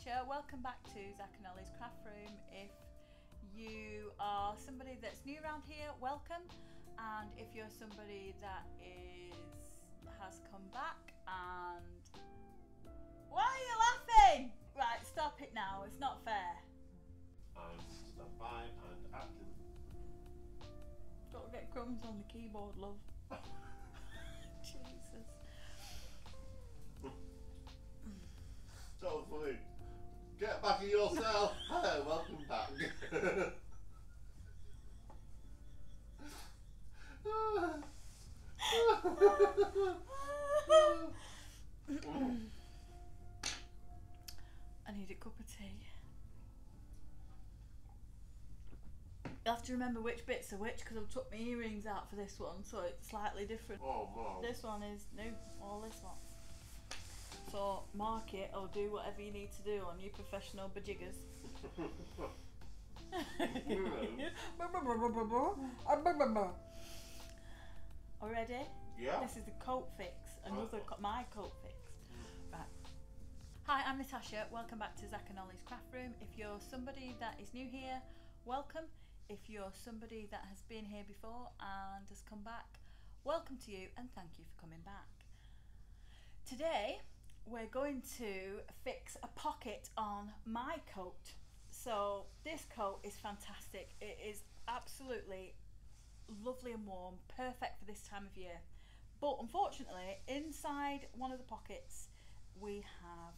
Natasha, welcome back to Zach and Ollie's Craft Room. If you are somebody that's new around here, welcome, and if you're somebody that has come back and... Why are you laughing? Right, stop it now, it's not fair. And stand by and action. Don't get crumbs on the keyboard, love. Jesus. So funny. Get back in your cell. Hello, welcome back. I need a cup of tea. You'll have to remember which bits are which because I've took my earrings out for this one, so it's slightly different. Oh, no. This one is new, or this one. So mark it or do whatever you need to do on your professional bajiggers. Already? Yeah. This is the coat fix, my coat fix. Right. Hi, I'm Natasha. Welcome back to Zach and Ollie's Craft Room. If you're somebody that is new here, welcome. If you're somebody that has been here before and has come back, welcome to you and thank you for coming back. Today, we're going to fix a pocket on my coat. So this coat is fantastic. It is absolutely lovely and warm, perfect for this time of year. But unfortunately, inside one of the pockets, we have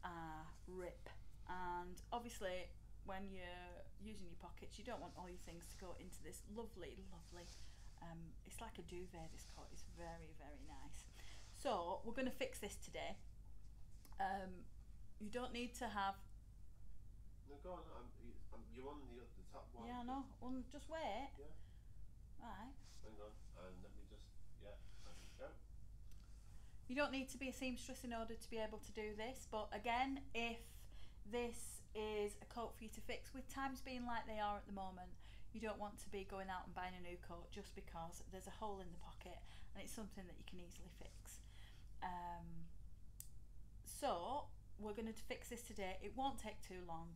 a rip. And obviously, when you're using your pockets, you don't want all your things to go into this lovely, lovely, it's like a duvet, this coat is very, very nice. So we're going to fix this today. You don't need to have... No, go on. You're on the top one. Yeah, I know. Well, just wait. Yeah. Right. Hang on. And let me just... Yeah. There we go. You don't need to be a seamstress in order to be able to do this. But again, if this is a coat for you to fix, with times being like they are at the moment, you don't want to be going out and buying a new coat just because there's a hole in the pocket and it's something that you can easily fix. So we're going to fix this today. It won't take too long.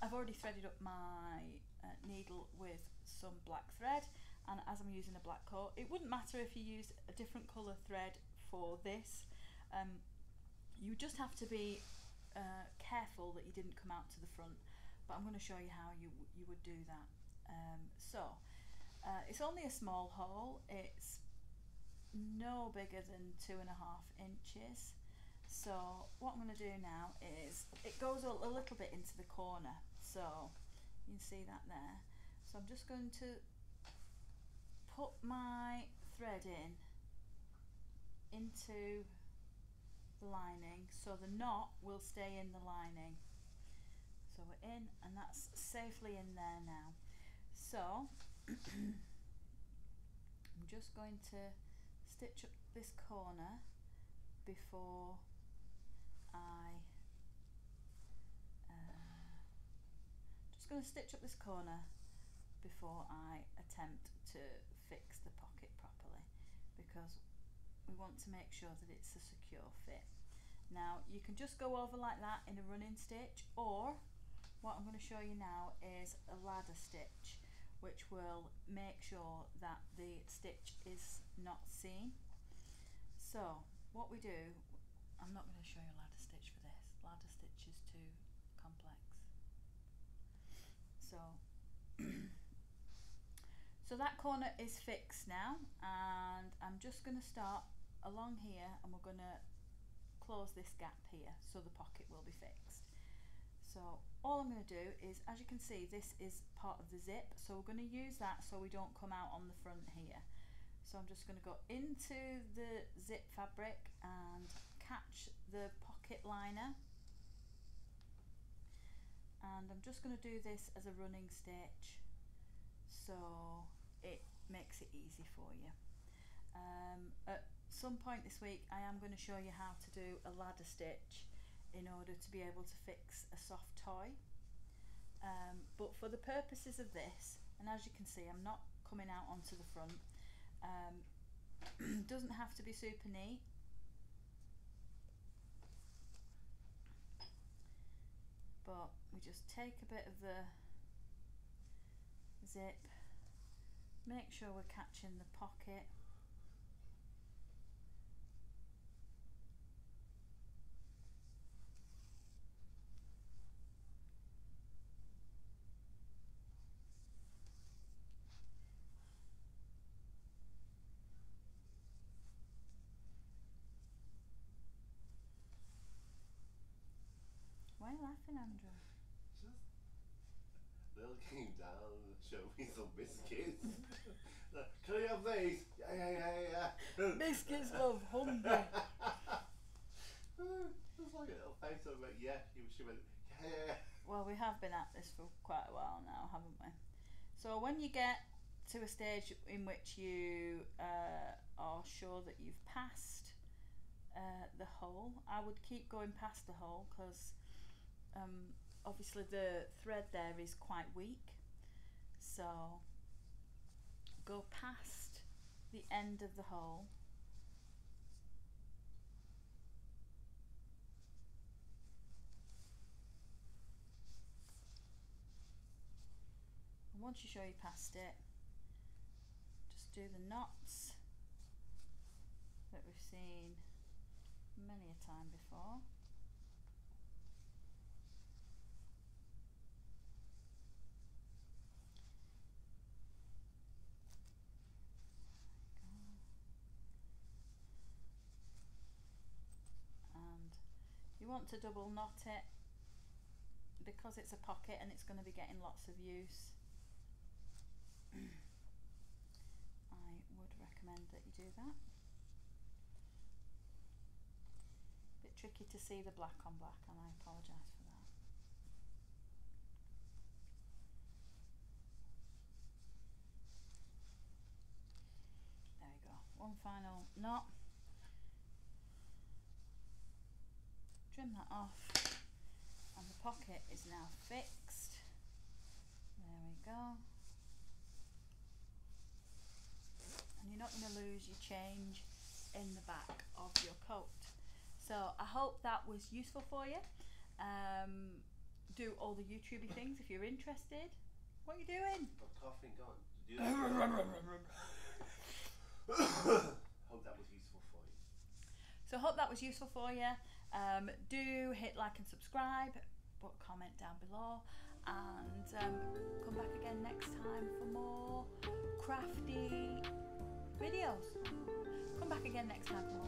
I've already threaded up my needle with some black thread, and as I'm using a black coat, it wouldn't matter if you use a different colour thread for this. You just have to be careful that you didn't come out to the front, but I'm going to show you how you would do that. It's only a small hole. It's no bigger than 2.5 inches. So what I'm going to do now is, it goes a little bit into the corner, so you can see that there. So I'm just going to put my thread into the lining so the knot will stay in the lining. So we're in, and that's safely in there now. So I'm just going to stitch up this corner before I attempt to fix the pocket properly, because we want to make sure that it's a secure fit. Now you can just go over like that in a running stitch, or what I'm going to show you now is a ladder stitch, which will make sure that the stitch is not seen. So what we do, I'm not going to show you a ladder stitch for this. Ladder stitch is too complex. So that corner is fixed now, and I'm just going to start along here, and we're going to close this gap here so the pocket will be fixed. So all I'm going to do is, as you can see, this is part of the zip, so we're going to use that so we don't come out on the front here. So I'm just going to go into the zip fabric and catch the pocket liner, and I'm just going to do this as a running stitch so it makes it easy for you. At some point this week I am going to show you how to do a ladder stitch in order to be able to fix a soft toy, but for the purposes of this, and as you can see, I'm not coming out onto the front. Doesn't have to be super neat. just take a bit of the zip, make sure we're catching the pocket. Why are you laughing, Andrew? Lil came down and showed me some biscuits. Can I have these? Yeah. Biscuits, love, hungry. It's like a little face. I went, yeah. She went, yeah. Well, we have been at this for quite a while now, haven't we? So when you get to a stage in which you are sure that you've passed the hole, I would keep going past the hole, because obviously the thread there is quite weak, so go past the end of the hole. And once you're sure you passed it, just do the knots that we've seen many a time before. You want to double knot it because it's a pocket and it's going to be getting lots of use. I would recommend that you do that. Bit tricky to see the black on black, and I apologise for that. There we go. One final knot. Trim that off, and the pocket is now fixed. There we go. And you're not going to lose your change in the back of your coat. So I hope that was useful for you. Do all the YouTubey things if you're interested. What are you doing? I'm coughing on. Hope that was useful for you. So I hope that was useful for you. Do hit like and subscribe, put a comment down below, and come back again next time for more crafty videos. Come back again next time for more